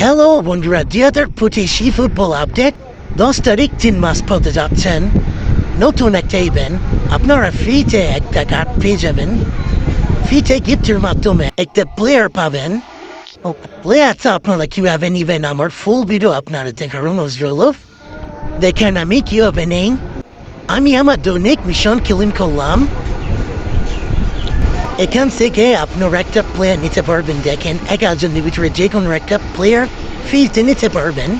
Hello বন্ধুরা, দিয়াদের প্রতিশি football update 10 তারিখ 3 মাস পড়তে যাচ্ছেন নতুন একটা ইভেন্ট। আপনারা ফ্রিতে একটা কার্ড পেয়ে যাবেন। ফ্রিতে গিফটের মাধ্যমে একটা প্লেয়ার পাবেন। প্লেয়ারটা আপনারা কীভাবে নেবেন আমার ফুল ভিডিও আপনারা দেখার অনুরোধ। দেখেন আমি কীভাবে নেই। আমি আমার দৈনিক মিশন ক্লিন করলাম। এখান থেকে আপনারা একটা প্লেয়ার নিতে পারবেন। দেখেন 11জনের ভিতরে যে কোনো একটা প্লেয়ার ফ্রিতে নিতে পারবেন।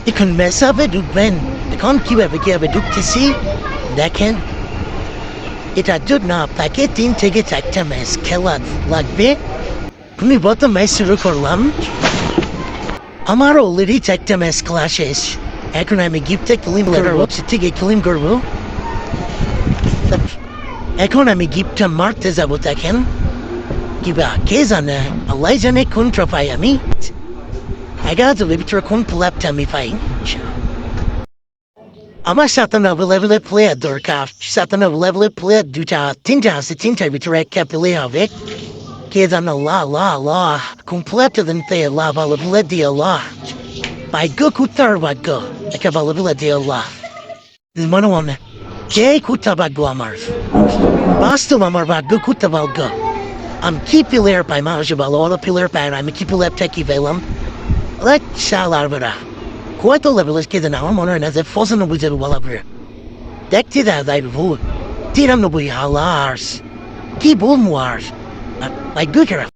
এখন মেসাবে ঢুকবেন। এখন কীভাবে ঢুকতেছি দেখেন। এটার জন্য আপনাকে 3 থেকে 4টা ম্যাচ খেলা লাগবে। আমি প্রথম ম্যাচ শুরু করলাম। আমার অলরেডি 4টা ম্যাচ খেলা শেষ। এখন আমি গিফটে ক্লিন থেকে ক্লিন করবো। এখন আমি গিফটটা মারতে যাবো। দেখেন কিবা কে জানে, আল্লাহ জানে কোনটা পাই আমি। 11জনের ভিতরে কোন প্লেয়ারটা আমি পাই। আমার 7 লেভেলের প্লেয়ার দরকার। 7 লেভেলের প্লেয়ার 3টা আছে। 3টার ভিতরে একটা পেলে হবে। কে জানে আল্লাহ কোন প্লেয়ারটা দেন পেয়ে আল্লাহ ভালো প্লেয়ার দিয়ে আল্লাহ। ভাগ্য কুত্তার ভাগ্য, একটা ভালো প্লেয়ার দিয়ে আল্লাহ। মনে মনে কে কুত্তা ভাগ্য আমার, বাস্তব আমার ভাগ্য কুত্তা ভাগ্য। আমি কি প্লেয়ার পাই, মানুষ ভালো ভালো প্লেয়ার পাই। আমি কি প্লেয়ারটা কি পেলাম শালার বেড়া। কত লেভেলের কে জানে, আমার মনে হয় না যে 95 যাবে বলা করে। দেখতে যাই ভুল 93 হালার্স কি বলবো আর ভাগ্য খারাপ।